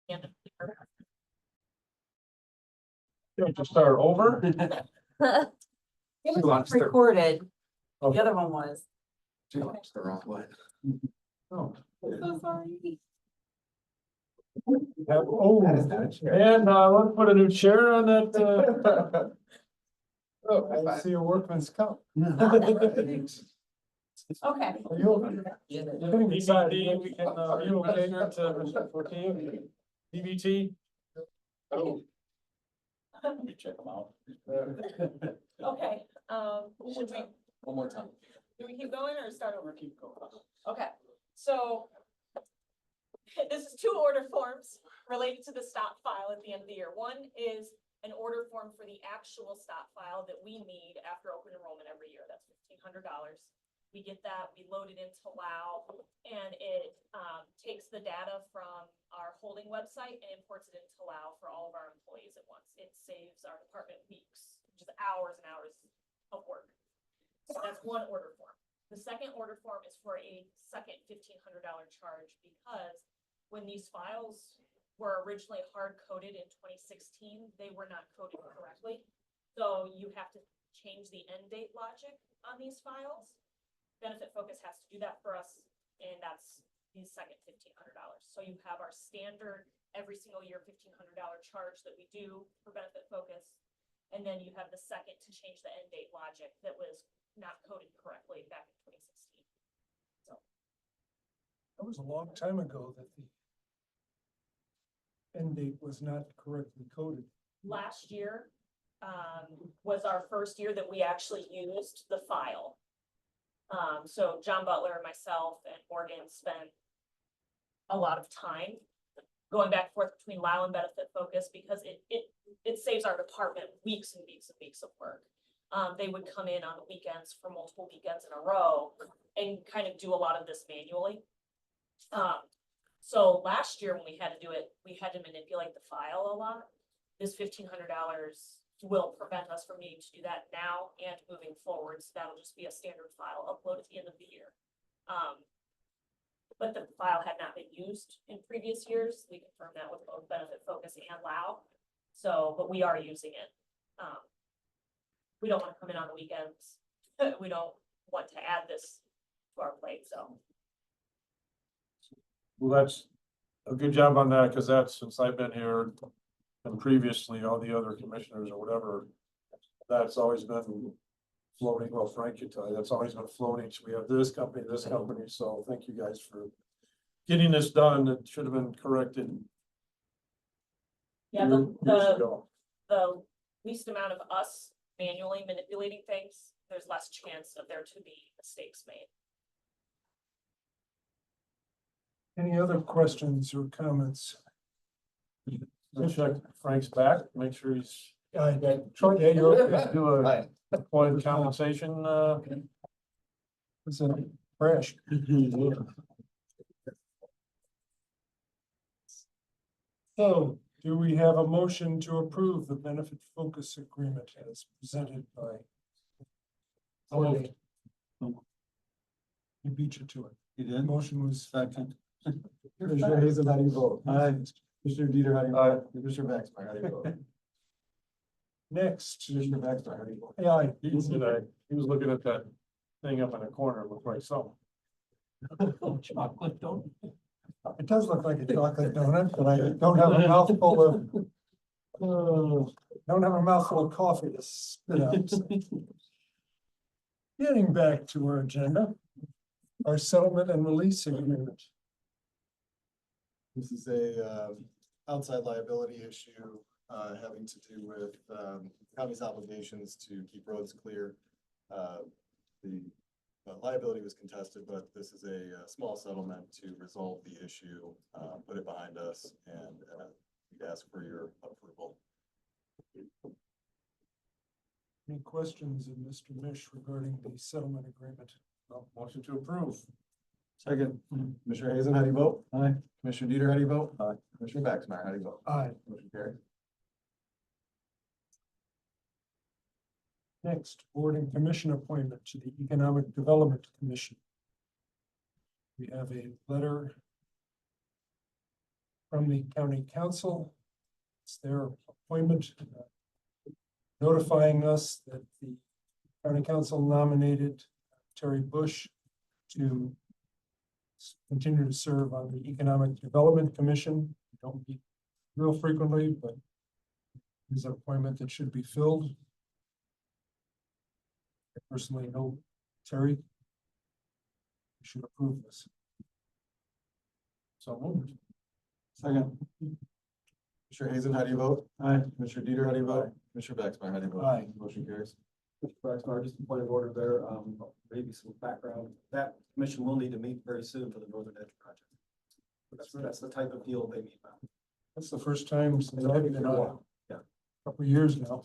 End of the year. You have to start over? It You want was to start- recorded. Oh. The other one was. It's the wrong way. Oh. So sorry. Oh, and let's put a new chair on that. Oh, I see a workman's comp. Okay. Are you okay? Getting beside me, we can, are you okay here to Mr. Fortea? DVT? Oh. You check them out. Okay, should we, One more time. do we keep going or start over? Keep going. Okay, so this is two order forms related to the stop file at the end of the year. One is an order form for the actual stop file that we need after open enrollment every year. That's $1,500. We get that, we load it into WOW, and it takes the data from our holding website and imports it into WOW for all of our employees at once. It saves our department weeks, just hours and hours of work. So that's one order form. The second order form is for a second $1,500 charge because when these files were originally hard coded in 2016, they were not coded correctly. So you have to change the end date logic on these files. Benefit Focus has to do that for us, and that's the second $1,500. So you have our standard every single year $1,500 charge that we do for Benefit Focus. And then you have the second to change the end date logic that was not coded correctly back in 2016. So That was a long time ago that the end date was not correctly coded. last year was our first year that we actually used the file. So John Butler and myself and Morgan spent a lot of time going back and forth between WOW and Benefit Focus because it saves our department weeks and weeks and weeks of work. They would come in on the weekends for multiple weekends in a row and kind of do a lot of this manually. So last year when we had to do it, we had to manipulate the file a lot. This $1,500 will prevent us from needing to do that now and moving forward. So that'll just be a standard file upload at the end of the year. But the file had not been used in previous years. We confirmed that with both Benefit Focus and WOW. So, but we are using it. We don't want to come in on the weekends. We don't want to add this to our plate, so. Well, that's a good job on that, because that's, since I've been here and previously all the other commissioners or whatever, that's always been floating. Well, Frank could tell you, that's always been floating. So we have this company, so thank you guys for getting this done. It should have been corrected Yeah, years ago. the least amount of us manually manipulating things, there's less chance of there to be mistakes made. Any other questions or comments? Let's check Frank's back, make sure he's. Troy, yeah, you're okay. Do a appointed compensation, It's a crash. So, do we have a motion to approve the benefit focus agreement as presented by? moved. You beat you to it. You did? Motion was Second. Commissioner Hazen, how do you vote? Aye. Commissioner Dieter, how do you Aye. vote? Commissioner Baxmeyer, how do you vote? Next, Commissioner Baxmeyer, how do you vote? Aye. He was looking at that thing up in the corner, it looked like something. Chocolate donut. It does look like a chocolate donut, but I don't have a mouthful of. Don't have a mouthful of coffee to spit out. Getting back to our agenda, our settlement and release agreement. This is a outside liability issue having to do with county's obligations to keep roads clear. The liability was contested, but this is a small settlement to resolve the issue, put it behind us, and we'd ask for your approval. Any questions of Mr. Mish regarding the settlement agreement? Motion to approve. Second. Commissioner Hazen, how do you vote? Aye. Commissioner Dieter, how do you vote? Aye. Commissioner Baxmeyer, how do you vote? Aye. Motion carried. Next, board and commission appointment to the Economic Development Commission. We have a letter from the county council. It's their appointment, notifying us that the county council nominated Terry Bush to continue to serve on the Economic Development Commission. We don't meet real frequently, but it's an appointment that should be filled. I personally know Terry. We should approve this. So moved. Second. Commissioner Hazen, how do you vote? Aye. Commissioner Dieter, how do you vote? Commissioner Baxmeyer, how do you vote? Aye. Motion carries. Mr. Braxmar, just a point of order there, maybe some background. That commission will need to meet very soon for the Northern Edge project. That's the type of deal they meet about. That's the first time since I've been on. Yeah. Couple of years now.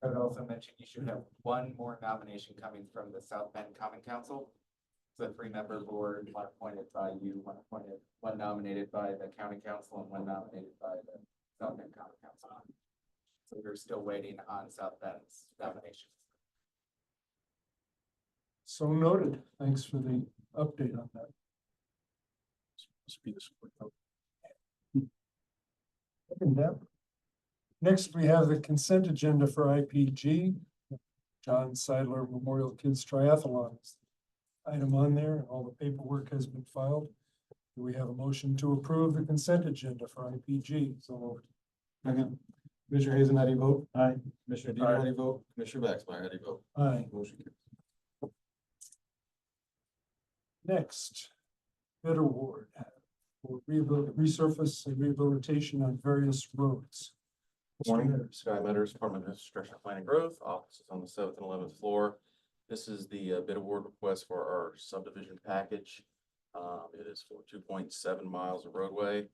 I would also mention you should have one more nomination coming from the South Bend Common Council. It's a 3-member board, one appointed by you, one nominated by the county council, and one nominated by the South Bend Common Council. So we're still waiting on South Bend's nomination. So noted. Thanks for the update on that. Speed is quick. Second, Deb. Next, we have the consent agenda for IPG. John Seidler Memorial Kids Triathlon. Item on there, and all the paperwork has been filed. Do we have a motion to approve the consent agenda for IPG? So moved. Second. Commissioner Hazen, how do you vote? Aye. Commissioner Dieter, how do you vote? Commissioner Baxmeyer, how do you vote? Aye. Motion carries. Next, bid award for resurface and rehabilitation on various roads. Morning, Sky Meadows, Department of Infrastructure Planning and Growth, offices on the 7th and 11th floor. This is the bid award request for our subdivision package. It is for 2.7 miles of roadway.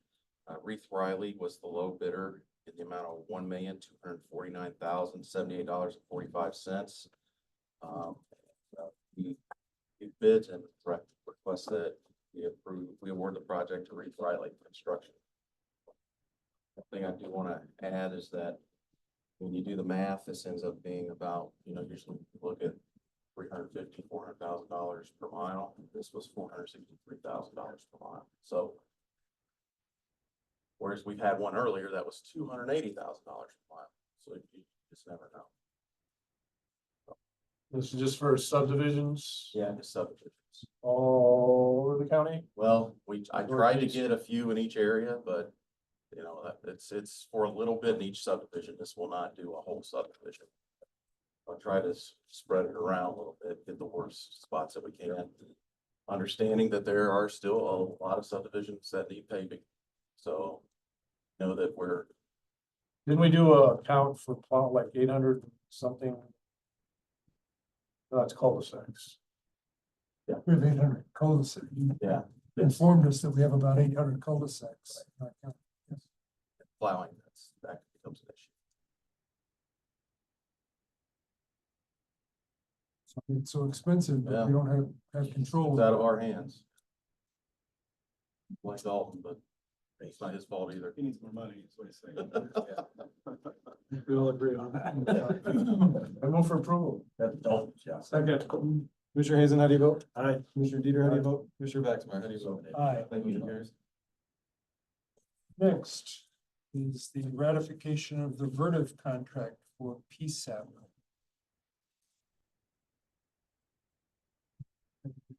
Reith Riley was the low bidder in the amount of $1,249,078.45. He bids and requests that we award the project to Reith Riley Construction. The thing I do want to add is that when you do the math, this ends up being about, usually you look at $350,000, $400,000 per mile. This was $463,000 per mile. So whereas we've had one earlier that was $280,000 per mile. So you just never know. This is just for subdivisions Yeah, the subdivisions. all over the county. Well, I tried to get a few in each area, but it's for a little bit in each subdivision. This will not do a whole subdivision. I'll try to spread it around a little bit, get the worst spots that we can. Understanding that there are still a lot of subdivisions that need paving. So, know that we're, Didn't we do a count for like 800 something? That's cul-de-sacs. We have 800 cul-de-sacs. You yeah, informed us that we have about 800 cul-de-sacs. plowing, that becomes an issue. It's so expensive, but we don't have control. It's out of our hands. Like Dalton, but it's not his fault either. He needs more money, is what he's saying. We all agree on that. I move for approval. That's Dalton's, yeah. Second. Commissioner Hazen, how do you vote? Aye. Commissioner Dieter, how do you vote? Commissioner Baxmeyer, how do you vote? Aye. Motion carries. Next is the ratification of the Vertiv contract for PSAP.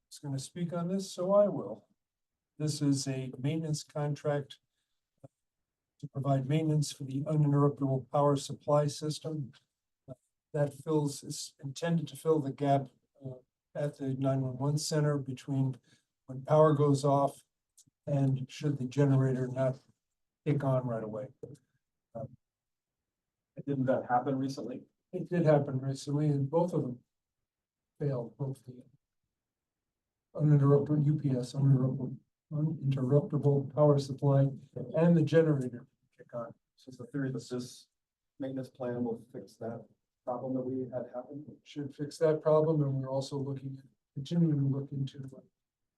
It's going to speak on this, so I will. This is a maintenance contract to provide maintenance for the uninterruptible power supply system. That is intended to fill the gap at the 911 center between when power goes off and should the generator not kick on right away. Didn't that happen recently? It did happen recently, and both of them failed, both the uninterruptible UPS, uninterruptible power supply, and the generator kick on. So it's the theory that this maintenance plan will fix that problem that we had happen. Should fix that problem, and we're also continuing to look into,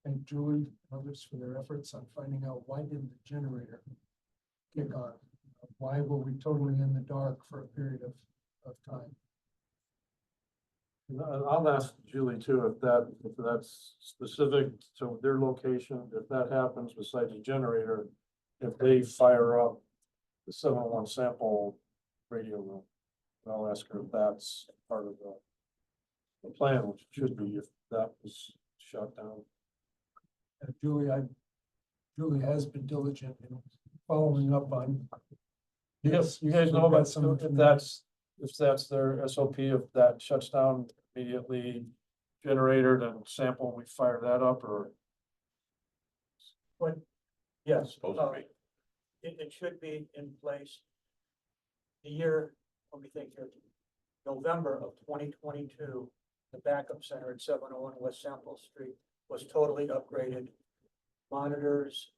thank Julie and others for their efforts on finding out why didn't the generator kick on? Why were we totally in the dark for a period of time? I'll ask Julie too, if that's specific to their location, if that happens besides the generator, if they fire up the 701 sample radio room. I'll ask her if that's part of the plan, which it should be if that was shut down. Julie has been diligent in following up on. Yes, you guys know about some, if that's their SOP, if that shuts down immediately, generator, then sample, we fire that up, or? Yes, Supposed to be. it should be in place. The year, let me think here, November of 2022, the backup center at 701 West Sample Street was totally upgraded. Monitors,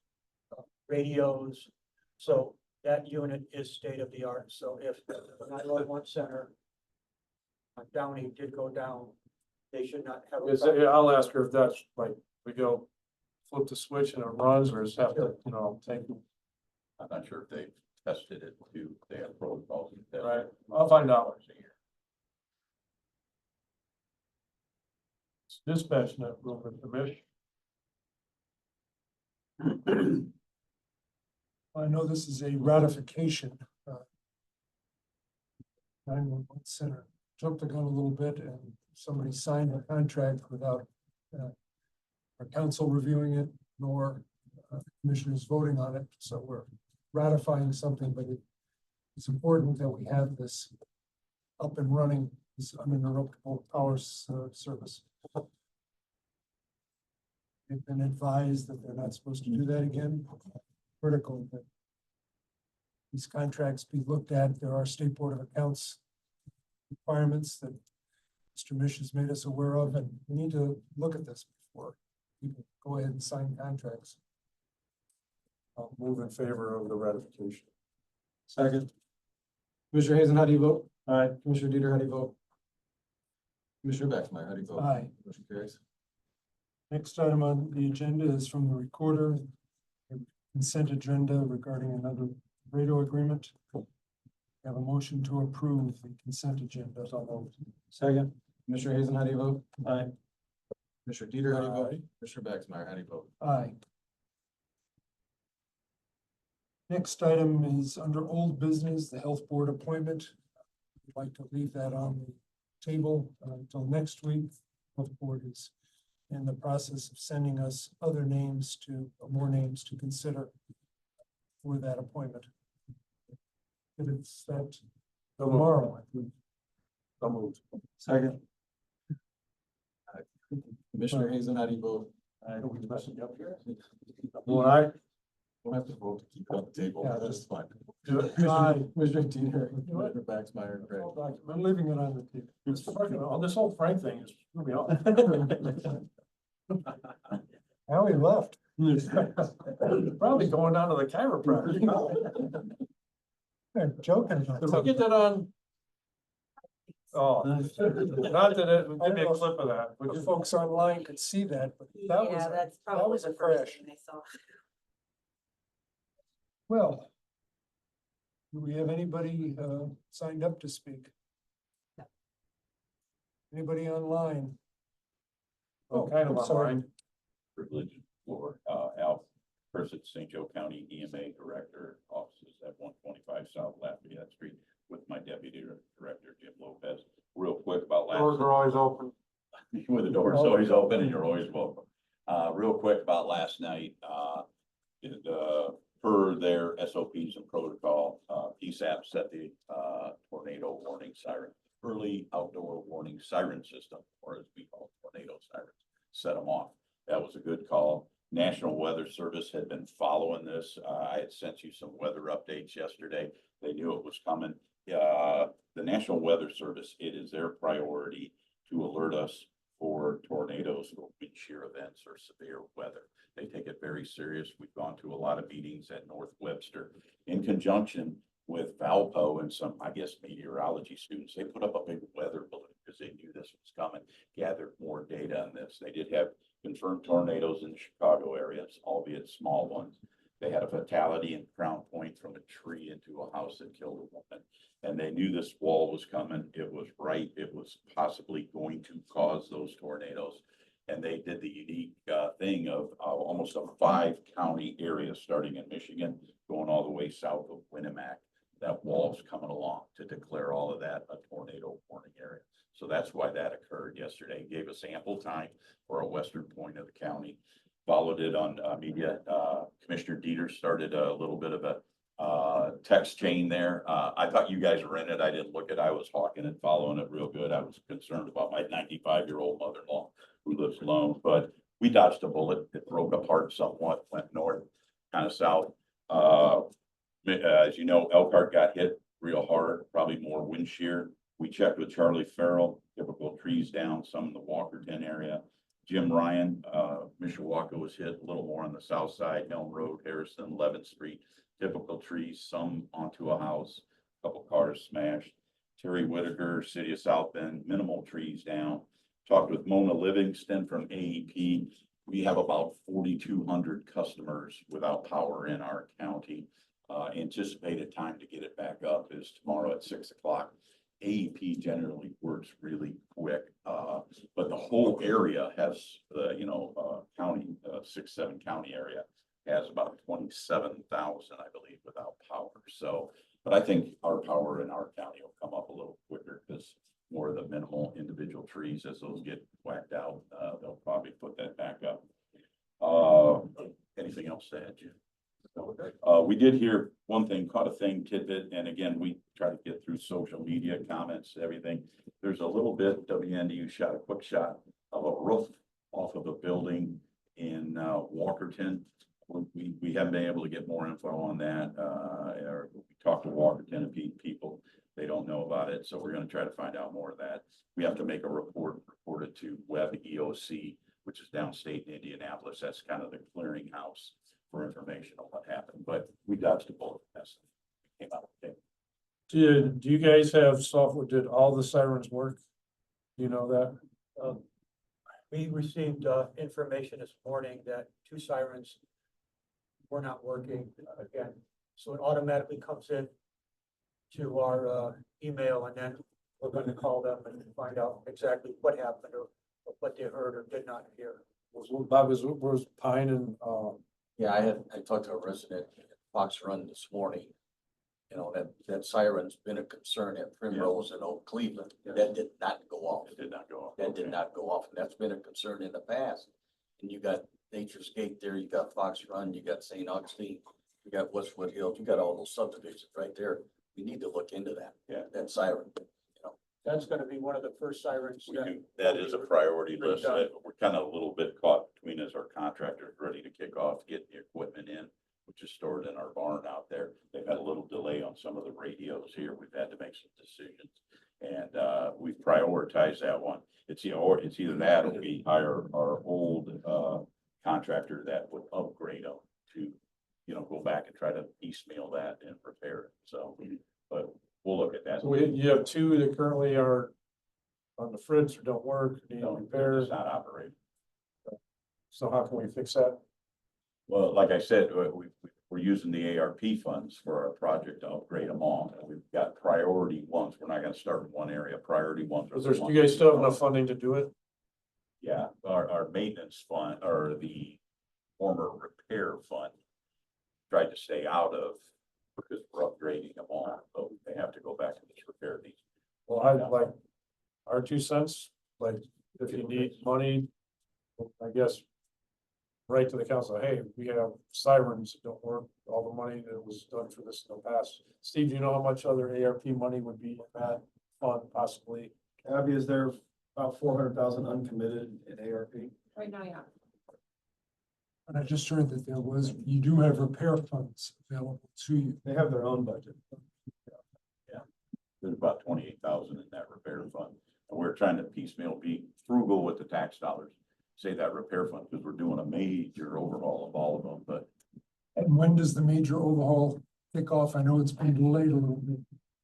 radios, so that unit is state of the art. So if the 911 center on Downey did go down, they should not have. I'll ask her if that's like, we go flip the switch and it runs, or is have to, take, I'm not sure if they've tested it too. They have protocols. and tests. right, I'll find out. Dispatch net room with the Mish. I know this is a ratification. 911 center jumped the gun a little bit and somebody signed a contract without our council reviewing it, nor commissioners voting on it. So we're ratifying something, but it's important that we have this up and running, this uninterruptible power service. They've been advised that they're not supposed to do that again. Critical that these contracts be looked at. There are State Board of Accounts requirements that Mr. Mish has made us aware of, and we need to look at this before people go ahead and sign contracts. I'll move in favor of the ratification. Second. Commissioner Hazen, how do you vote? Aye. Commissioner Dieter, how do you vote? Commissioner Baxmeyer, how do you vote? Aye. Motion carries. Next item on the agenda is from the recorder. A consent agenda regarding another radio agreement. We have a motion to approve the consent agenda. Second. Commissioner Hazen, how do you vote? Aye. Commissioner Dieter, how do you vote? Aye. Commissioner Baxmeyer, how do you vote? Aye. Next item is under old business, the health board appointment. We'd like to leave that on the table until next week. Health board is in the process of sending us other names more names to consider for that appointment. If it's that tomorrow, I think. So moved. Second. Commissioner Hazen, how do you vote? I don't be messing up here. Well, I, We'll have to vote to keep it on the table, Yeah, that's fine. Commissioner Dieter, You know what? Commissioner Baxmeyer, and Craig. I'm leaving it on the table. it's fucking, this whole Frank thing is screwing me off. Now he left. Probably going down to the chiropractor. They're joking about Did we something. get that on? Oh, not that it, give me a clip of that. Would The you? folks online could see that, but that was, Yeah, that's that probably was a the first crash. thing I saw. Well. Do we have anybody signed up to speak? Anybody online? Oh, kind of I'm sorry. online. Privilege for Al Persett, St. Joe County EMA Director, offices at 125 South Lafayette Street with my Deputy Director, Jim Lopez. Real quick about last. Doors are always open. With the doors always open and you're always welcome. Real quick about last night, per their SOPs and protocol, PSAP set the tornado warning siren, early outdoor warning siren system, or as we call it, tornado sirens, set them off. That was a good call. National Weather Service had been following this. I had sent you some weather updates yesterday. They knew it was coming. The National Weather Service, it is their priority to alert us for tornadoes or wind shear events or severe weather. They take it very serious. We've gone to a lot of meetings at North Webster in conjunction with Valpo and some, I guess, meteorology students. They put up a big weather balloon because they knew this was coming, gathered more data on this. They did have confirmed tornadoes in the Chicago areas, albeit small ones. They had a fatality in Crown Point from a tree into a house that killed a woman. And they knew this wall was coming. It was right. It was possibly going to cause those tornadoes. And they did the unique, thing of, almost a 5-county area, starting in Michigan, going all the way south of Winnemac. That wall's coming along to declare all of that a tornado warning area. So that's why that occurred yesterday. Gave us ample time for a western point of the county. Followed it on, media. Commissioner Dieter started a little bit of a, text chain there. I thought you guys were in it. I didn't look at, I was hawking and following it real good. I was concerned about my 95-year-old mother-in-law who lives alone, but we dodged a bullet. It broke apart somewhat, went north, kind of south. As you know, Elkhart got hit real hard, probably more wind shear. We checked with Charlie Farrell, typical trees down, some in the Walkerton area. Jim Ryan, Mishawaka was hit a little more on the south side, Elm Road, Harrison, 11th Street. Typical trees, some onto a house, a couple cars smashed. Terry Whitaker, City of South Bend, minimal trees down. Talked with Mona Livingston from AEP. We have about 4,200 customers without power in our county. Anticipated time to get it back up is tomorrow at 6 o'clock. AEP generally works really quick, but the whole area has, county, 6-7 county area has about 27,000, I believe, without power. So, but I think our power in our county will come up a little quicker because more of the minimal individual trees, as those get whacked out, they'll probably put that back up. Anything else to add, Jim? We did hear one thing, caught a thing tidbit, and again, we try to get through social media comments, everything. There's a little bit, WNDU shot a quick shot of a roof off of a building in Walkerton. We haven't been able to get more info on that. Or we talked to Walkerton and people, they don't know about it, so we're gonna try to find out more of that. We have to make a report it to Web EOC, which is downstate in Indianapolis. That's kind of the clearinghouse for information on what happened, but we dodged a bullet. That's came out okay. Do you guys have software? Did all the sirens work? Do you know that? We received, information this morning that 2 sirens were not working again. So it automatically comes in to our, email, and then we're going to call them and find out exactly what happened or what they heard or did not hear. Bob, was Pine and, Yeah, I talked to a resident in Fox Run this morning. You know, that siren's been a concern at Primrose and Oak Cleveland. That did not go off. It did not go off. That did not go off, and that's been a concern in the past. And you got Nature's Gate there, you got Fox Run, you got St. Augustine, you got Westwood Hills, you got all those subdivisions right there. We need to look into that. Yeah. That siren. That's going to be one of the first sirens. That is a priority list. Redone. We're kind of a little bit caught between as our contractors ready to kick off, getting the equipment in, which is stored in our barn out there. They've had a little delay on some of the radios here. We've had to make some decisions. And we've prioritized that one. It's either that or we hire our old contractor that would upgrade them to, go back and try to piecemeal that and repair it. So, but we'll look at that. so you have 2 that currently are on the fritz or don't work, need No, repairs. it's not operating. So how can we fix that? Well, like I said, we're using the ARP funds for our project to upgrade them all. And we've got priority ones. We're not gonna start in one area. Priority ones. are the You ones guys we still have know. enough funding to do it? Yeah, our maintenance fund or the former repair fund tried to stay out of because we're upgrading them all, but they have to go back and just repair these. Well, I'd like our 2 cents, like, if you need money, I guess. Right to the council, hey, we have sirens that don't work, all the money that was done for this in the past. Steve, do you know how much other ARP money would be in that fund possibly? Abby, is there about 400,000 uncommitted in ARP? Right now, yeah. And I just heard that you do have repair funds available to you. They have their own budget. There's about 28,000 in that repair fund. And we're trying to piecemeal, be frugal with the tax dollars. Say that repair fund, because we're doing a major overhaul of all of them, but And when does the major overhaul kick off? I know it's been delayed a little bit.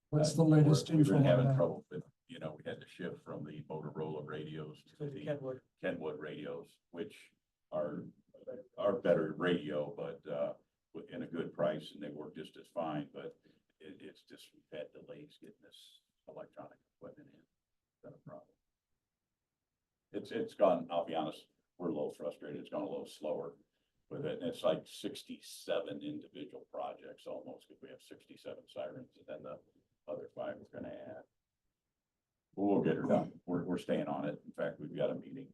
What's the latest we've info been on having that? trouble with, we had to shift from the Motorola radios to the Kenwood radios, which are better radio, but in a good price, and they work just as fine, but it's just, we've had delays getting this electronic equipment in. It's been a problem. It's gone, I'll be honest, we're a little frustrated. It's gone a little slower with it. And it's like 67 individual projects almost, because we have 67 sirens, and then the other 5 we're gonna add. But we'll get her done. We're staying on it. In fact, we've got a meeting,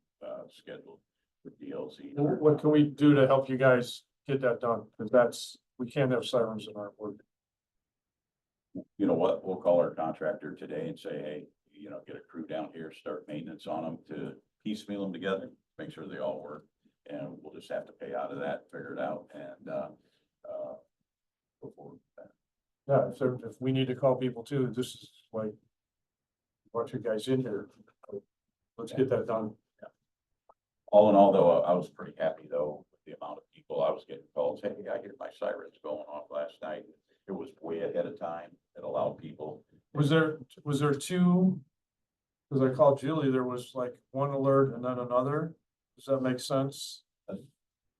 scheduled with DLC. What can we do to help you guys get that done? Because we can't have sirens in our work. You know what? We'll call our contractor today and say, hey, get a crew down here, start maintenance on them to piecemeal them together, make sure they all work. And we'll just have to pay out of that, figure it out, and, go forward with that. Yeah, so if we need to call people too, this is like, bunch of guys in here. Let's get that done. All in all, though, I was pretty happy though, with the amount of people I was getting calls, hey, I hear my sirens going off last night. It was way ahead of time. It allowed people. Was there 2? Cause I called Julie, there was like one alert and then another. Does that make sense? As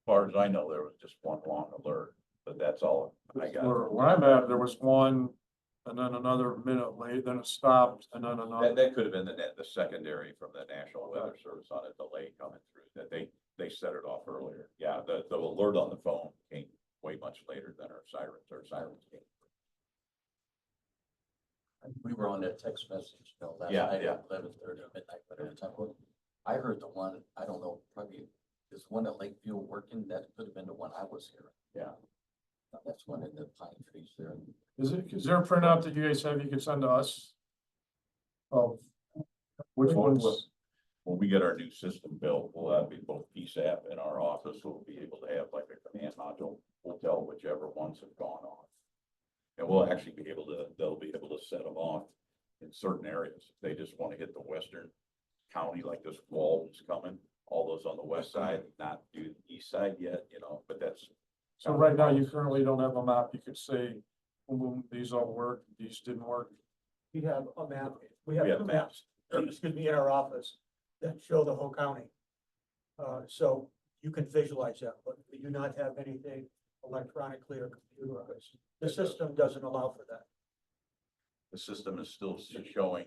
far as I know, there was just one long alert, but that's all I got. Where I'm at, there was one and then another minute late, then it stopped and then another. That could have been the secondary from the National Weather Service on a delay coming through, that they set it off earlier. Yeah, the alert on the phone came way much later than our sirens came. We were on that text message, last Yeah, night yeah. at 11:30 midnight, whatever time it was. I heard the one, I don't know, probably is one at Lakeview working, that could have been the one I was hearing. Yeah. That's one in the pine trees there. Is there a printout that you guys have you can send to us? Of which ones? When we get our new system built, we'll have both PSAP and our office will be able to have like a command module. We'll tell whichever ones have gone off. And we'll actually be able to, they'll be able to set them off in certain areas. They just want to hit the western county, like this wall was coming, all those on the west side, not do the east side yet, but that's. So right now you currently don't have a map. You could say, boom, boom, these all work, these didn't work. We have a map, we We have have two maps, excuse me, in our office that show the whole county. So you can visualize that, but we do not have anything electronically or computerized. The system doesn't allow for that. The system is still showing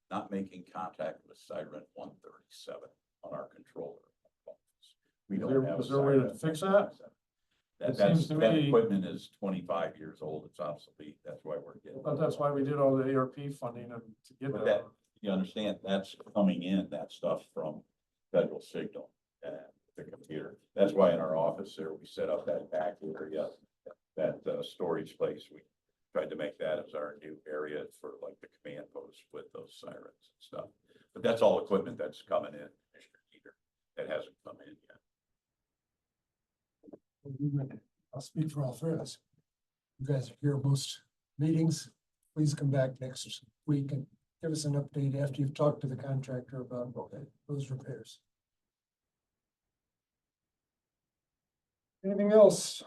not making contact with siren 137 on our controller. We don't have. Is there a way to fix that? It seems to That me- equipment is 25 years old. It's obsolete. That's why we're getting. But that's why we did all the ARP funding and to get But that. that, you understand, that's coming in, that stuff from Federal Signal and the computer. That's why in our office there, we set up that back area, that storage place. We tried to make that as our new area for like the command post with those sirens and stuff. But that's all equipment that's coming in, Commissioner Teeter, that hasn't come in yet. I'll speak for all three of us. You guys are here most meetings. Please come back next week and give us an update after you've talked to the contractor about those repairs. Anything else?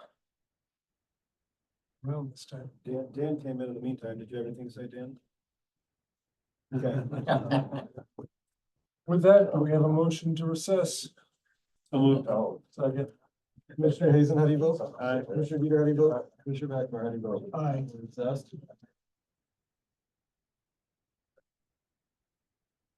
Around this time. Dan came in the meantime. Did you have anything to say, Dan? Okay. With that, do we have a motion to recess? Second. Commissioner Hazen, how do you vote? Aye. Commissioner Dieter, how do you vote? Commissioner Beckler, how do you vote? Aye. Recessed.